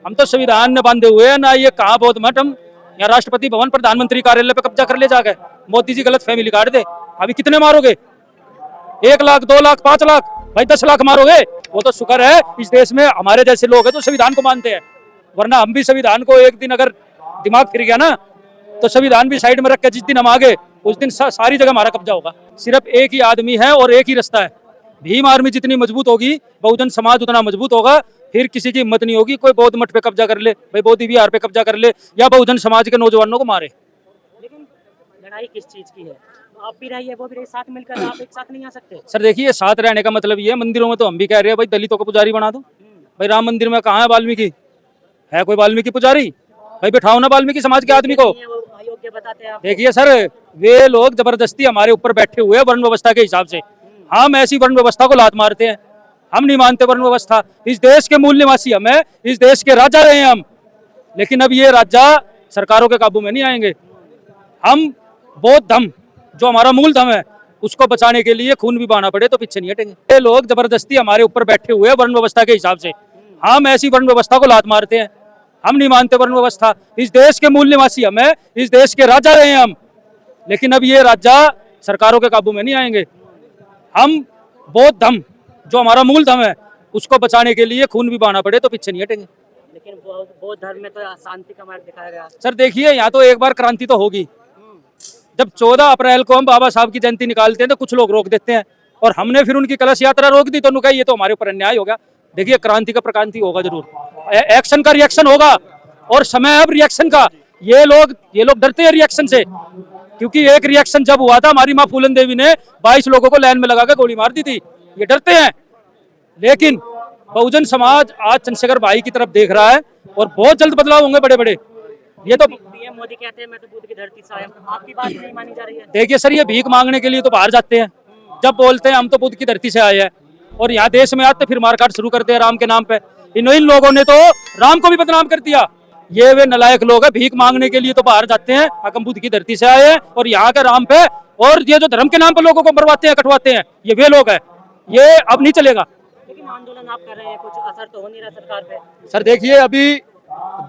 हम तो संविधान में बांधे हुए हैं ना। ये कहाँ बौद्ध मठ, हम यहाँ राष्ट्रपति भवन प्रधानमंत्री कार्यालय पे कब्जा कर ले जाके। मोदी जी गलत फहमी काट दे। अभी कितने मारोगे? 1 लाख, 2 लाख, 5 लाख, भाई 10 लाख मारोगे? वो तो शुक्र है इस देश में हमारे जैसे लोग हैं तो संविधान को मानते हैं, वरना हम भी संविधान को एक दिन अगर दिमाग फिर गया ना तो संविधान भी साइड में रख के जिस दिन हम आगे उस दिन सारी जगह हमारा कब्जा होगा। सिर्फ एक ही आदमी है और एक ही रास्ता है। भीम आर्मी जितनी मजबूत होगी बहुजन समाज उतना मजबूत होगा। फिर किसी की हिम्मत नहीं होगी कोई बौद्ध मठ पे कब्जा कर ले, भाई बोधि विहार पे कब्जा कर ले या बहुजन समाज के नौजवानों को मारे। लेकिन लड़ाई किस चीज की है? आप भी रहिए वो भी रहिए, साथ मिलकर आप एक साथ नहीं आ सकते? सर देखिए, साथ रहने का मतलब ये है, मंदिरों में तो हम भी कह रहे हैं भाई दलितों को पुजारी बना दो। भाई राम मंदिर में कहाँ है वाल्मीकि? है कोई वाल्मीकि पुजारी? भाई बैठाओ ना वाल्मीकि समाज के आदमी को। अयोग्य बताते हैं। देखिए सर, वे लोग जबरदस्ती हमारे ऊपर बैठे हुए हैं वर्ण व्यवस्था के हिसाब से। हम ऐसी वर्ण व्यवस्था को लात मारते हैं, हम नहीं मानते वर्ण व्यवस्था। इस देश के मूल निवासी हम हैं, इस देश के राजा रहे हैं हम, लेकिन अब ये राजा सरकारों के काबू में नहीं आएंगे। हम बौद्ध धर्म जो हमारा मूल धर्म है उसको बचाने के लिए खून भी बहाना पड़े तो पीछे नहीं हटेंगे। ये लोग जबरदस्ती हमारे ऊपर बैठे हुए हैं वर्ण व्यवस्था के हिसाब से। हम ऐसी वर्ण व्यवस्था को लात मारते हैं, हम नहीं मानते वर्ण व्यवस्था। इस देश के मूल निवासी हम हैं, इस देश के राजा रहे हैं हम, लेकिन अब ये राजा सरकारों के काबू में नहीं आएंगे। हम बौद्ध धर्म जो हमारा मूल धर्म है उसको बचाने के लिए खून भी बहाना पड़े तो पीछे नहीं हटेंगे। लेकिन बौद्ध धर्म में तो शांति का मार्ग दिखाया गया। सर देखिए, यहाँ तो एक बार क्रांति तो होगी। जब 14 अप्रैल को हम बाबा साहब की जयंती निकालते हैं तो कुछ लोग रोक देते हैं, और हमने फिर उनकी कलश यात्रा रोक दी तो उन्होंने कहा ये तो हमारे ऊपर अन्याय हो गया। देखिए, क्रांति का प्रक्रांति होगा जरूर, एक्शन का रिएक्शन होगा, और समय अब रिएक्शन का। ये लोग डरते हैं रिएक्शन से, क्योंकि एक रिएक्शन जब हुआ था हमारी माँ फूलन देवी ने 22 लोगों को लाइन में लगाकर गोली मार दी थी। ये डरते हैं, लेकिन बहुजन समाज आज चंद्रशेखर भाई की तरफ देख रहा है और बहुत जल्द बदलाव होंगे बड़े बड़े। ये तो पीएम मोदी कहते हैं मैं तो बुद्ध की धरती से आया हूं, आपकी बात नहीं मानी जा रही है। देखिए सर, ये भीख मांगने के लिए तो बाहर जाते हैं, जब बोलते हैं हम तो बुद्ध की धरती से आए हैं और यहाँ देश में आते फिर मारकाट शुरू करते हैं राम के नाम पे। इन लोगों ने तो राम को भी बदनाम कर दिया। ये वे नलायक लोग हैं, भीख मांगने के लिए तो बाहर जाते हैं, हम बुद्ध की धरती से आए हैं और यहाँ के राम पे, और ये जो धर्म के नाम पर लोगों को मरवाते हैं कटवाते हैं, ये वे लोग हैं। ये अब नहीं चलेगा। लेकिन आंदोलन आप कर रहे हैं, कुछ असर तो हो नहीं रहा सरकार पे। सर देखिए, अभी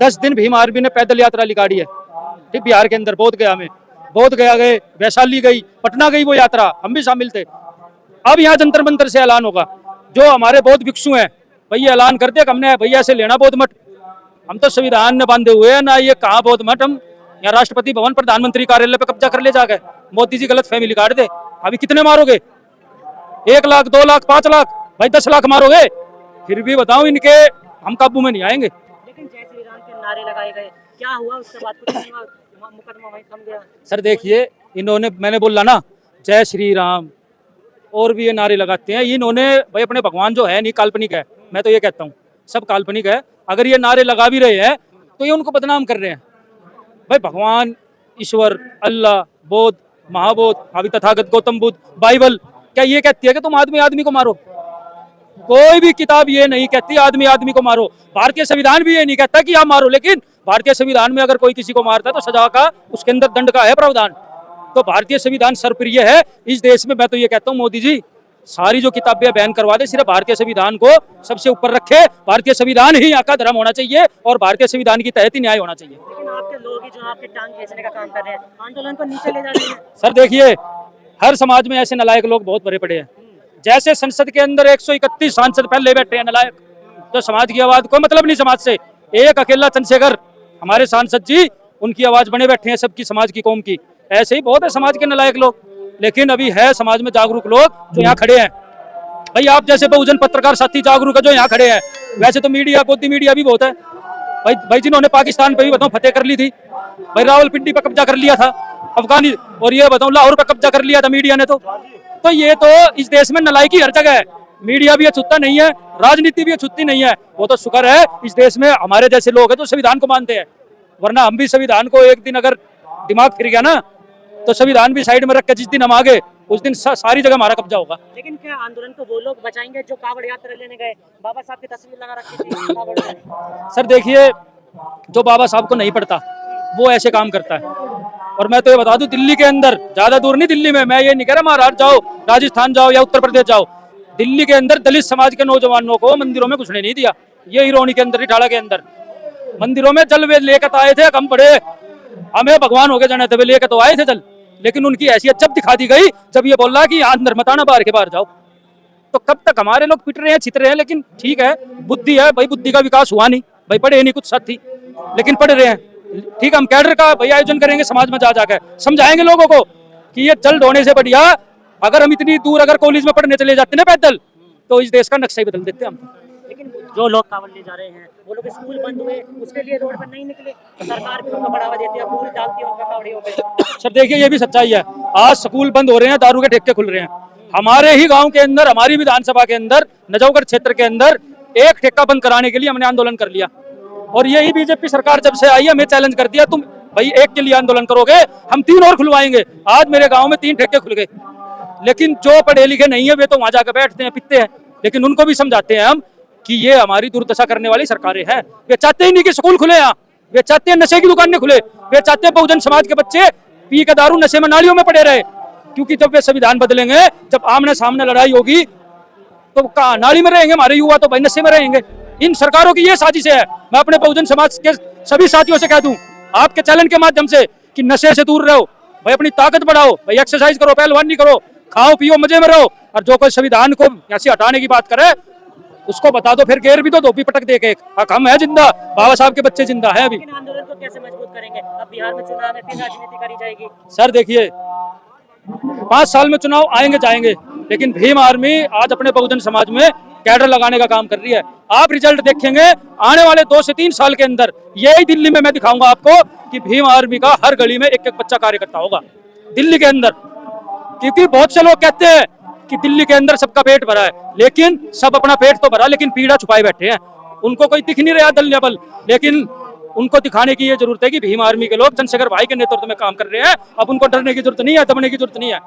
10 दिन भीम आर्मी ने पैदल यात्रा निकाली है, ठीक, बिहार के अंदर बोध गया गए, वैशाली गई, पटना गई वो यात्रा, हम भी शामिल थे। अब यहाँ जंतर मंतर से ऐलान होगा। जो हमारे बौद्ध भिक्षु हैं भैया ऐलान कर दिया हमने भैया से लेना बौद्ध मठ। हम तो संविधान में बांधे हुए हैं ना। ये कहाँ बौद्ध मठ, हम यहाँ राष्ट्रपति भवन प्रधानमंत्री कार्यालय पे कब्जा कर ले जाके। मोदी जी गलत फहमी काट दे। अभी कितने मारोगे? 1 लाख, 2 लाख, 5 लाख, भाई 10 लाख मारोगे? फिर भी बताओ, इनके हम काबू में नहीं आएंगे। लेकिन जय श्री राम के नारे लगाए गए, क्या हुआ उसके बाद? कुछ नहीं हुआ, मुकदमा वहीं थम गया। सर देखिए, इन्होंने, मैंने बोला ना जय श्री राम, और भी ये नारे लगाते हैं। इन्होंने भाई अपने भगवान जो है नहीं, काल्पनिक है। मैं तो ये कहता हूँ सब काल्पनिक है। अगर ये नारे लगा भी रहे हैं तो ये उनको बदनाम कर रहे हैं। भाई भगवान, ईश्वर, अल्लाह, बोध, महाबोध, अभी तथागत गौतम बुद्ध, बाइबल क्या ये कहती है कि तुम आदमी आदमी को मारो? कोई भी किताब ये नहीं कहती आदमी आदमी को मारो। भारतीय संविधान भी ये नहीं कहता कि आप मारो, लेकिन भारतीय संविधान में अगर कोई किसी को मारता है तो सजा का, उसके अंदर दंड का है प्रावधान। तो भारतीय संविधान सर्वप्रिय है इस देश में। मैं तो ये कहता हूँ मोदी जी सारी जो किताबें बैन करवा दे, सिर्फ भारतीय संविधान को सबसे ऊपर रखे। भारतीय संविधान ही यहाँ का धर्म होना चाहिए और भारतीय संविधान की तहत ही न्याय होना चाहिए। लेकिन आपके लोग ही जो आपकी टांग खींचने का काम कर रहे हैं, आंदोलन को नीचे ले जा रहे हैं। सर देखिए, हर समाज में ऐसे नलायक लोग बहुत भरे पड़े हैं। जैसे संसद के अंदर 131 सांसद पहले बैठे हैं नलायक, तो समाज की आवाज कोई मतलब नहीं समाज से। एक अकेला चंद्रशेखर हमारे सांसद जी, उनकी आवाज बने बैठे हैं सबकी, समाज की, कौम की। ऐसे ही बहुत है समाज के नलायक लोग, लेकिन अभी है समाज में जागरूक लोग जो यहाँ खड़े हैं। भाई आप जैसे बहुजन पत्रकार साथी जागरूक है जो यहाँ खड़े हैं। वैसे तो मीडिया, बोधी मीडिया भी बहुत है भाई जिन्होंने पाकिस्तान पे भी बताऊं फतेह कर ली थी, भाई रावलपिंडी पे कब्जा कर लिया था अफगानी, और ये बताऊं लाहौर पे कब्जा कर लिया था मीडिया ने। तो ये तो इस देश में नलायकी हर जगह है। मीडिया भी अछूता नहीं है, राजनीति भी अछूती नहीं है। वो तो शुक्र है इस देश में हमारे जैसे लोग हैं जो संविधान को मानते हैं, वरना हम भी संविधान को एक दिन अगर दिमाग फिर गया ना तो संविधान भी साइड में रख के जिस दिन हम आगे उस दिन सारी जगह हमारा कब्जा होगा। लेकिन क्या आंदोलन को वो लोग बचाएंगे जो कावड़ यात्रा लेने गए, बाबा साहब की तस्वीर लगा रखी थी कावड़ में? सर देखिए, जो बाबा साहब को नहीं पढ़ता वो ऐसे काम करता है। और मैं तो ये बता दूं, दिल्ली के अंदर, ज्यादा दूर नहीं दिल्ली में, मैं ये नहीं कह रहा महाराष्ट्र जाओ, राजस्थान जाओ या उत्तर प्रदेश जाओ, दिल्ली के अंदर दलित समाज के नौजवानों को मंदिरों में घुसने नहीं दिया। ये हिरोनी के अंदर, इटाला के अंदर मंदिरों में जल वे लेकर तो आए थे, हम बड़े हमें भगवान हो गए जाने थे, वे लेकर तो आए थे जल, लेकिन उनकी हैसियत जब दिखा दी गई जब ये बोल रहा कि अंदर मत आना, बाहर के बाहर जाओ। तो कब तक हमारे लोग पिट रहे हैं, छित रहे हैं। लेकिन ठीक है, बुद्धि है भाई, बुद्धि का विकास हुआ नहीं भाई, पढ़े नहीं कुछ साथी, लेकिन पढ़ रहे हैं। ठीक, हम कैडर का भाई आयोजन करेंगे समाज में, जा जाकर समझाएंगे लोगों को कि ये जल ढोने से बढ़िया अगर हम इतनी दूर अगर कॉलेज में पढ़ने चले जाते ना पैदल, तो इस देश का नक्शा ही बदल देते हम। लेकिन जो लोग कांवड़ ले जा रहे हैं, वो लोग स्कूल बंद हुए, उसके लिए रोड पर नहीं निकले, तो सरकार भी उनको बढ़ावा देती है, पूरी डालती है उनका कांवड़ियों पे। सर देखिए, ये भी सच्चाई है, आज स्कूल बंद हो रहे हैं, दारू के ठेके खुल रहे हैं। हमारे ही गांव के अंदर, हमारी विधानसभा के अंदर, नजफगढ़ क्षेत्र के अंदर एक ठेका बंद कराने के लिए हमने आंदोलन कर लिया। और यही बीजेपी सरकार जब से आई है, हमें चैलेंज कर दिया, तुम भाई एक के लिए आंदोलन करोगे, हम 3 और खुलवाएंगे। आज मेरे गांव में 3 ठेके खुल गए। लेकिन जो पढ़े लिखे नहीं है वे तो वहां जाकर बैठते हैं, पिटते हैं। लेकिन उनको भी समझाते हैं हम कि ये हमारी दुर्दशा करने वाली सरकारें हैं। वे चाहते ही नहीं कि स्कूल खुले, यहाँ वे चाहते हैं नशे की दुकानें खुले, वे चाहते हैं बहुजन समाज के बच्चे पी के दारू नशे में नालियों में पड़े रहे। क्योंकि जब वे संविधान बदलेंगे, जब आमने सामने लड़ाई होगी, तो कहाँ नाली में रहेंगे हमारे युवा, तो भाई नशे में रहेंगे। इन सरकारों की ये साजिश है। मैं अपने बहुजन समाज के सभी साथियों से कह दूं, आपके चैनल के माध्यम से, कि नशे से दूर रहो भाई, अपनी ताकत बढ़ाओ भाई, एक्सरसाइज करो, पहलवानी करो, खाओ पियो, मजे में रहो। और जो कोई संविधान को ऐसे हटाने की बात करे, उसको बता दो, फिर घेर भी दो, धोपी पटक दे के। हम है जिंदा, बाबा साहब के बच्चे जिंदा है अभी। लेकिन आंदोलन को कैसे मजबूत करेंगे? अब बिहार में चुनाव है, फिर राजनीति करी जाएगी। सर देखिए, 5 साल में चुनाव आएंगे जाएंगे, लेकिन भीम आर्मी आज अपने बहुजन समाज में कैडर लगाने का काम कर रही है। आप रिजल्ट देखेंगे आने वाले 2 से 3 साल के अंदर, यही दिल्ली में मैं दिखाऊंगा आपको कि भीम आर्मी का हर गली में एक एक बच्चा कार्यकर्ता होगा दिल्ली के अंदर। क्योंकि बहुत से लोग कहते हैं कि दिल्ली के अंदर सबका पेट भरा है, लेकिन सब अपना पेट तो भरा, लेकिन पीड़ा छुपाए बैठे हैं। उनको कोई दिख नहीं रहा दल लेवल, लेकिन उनको दिखाने की ये जरूरत है कि भीम आर्मी के लोग चंद्रशेखर भाई के नेतृत्व में काम कर रहे हैं। अब उनको डरने की जरूरत नहीं है, दबने की जरूरत नहीं है।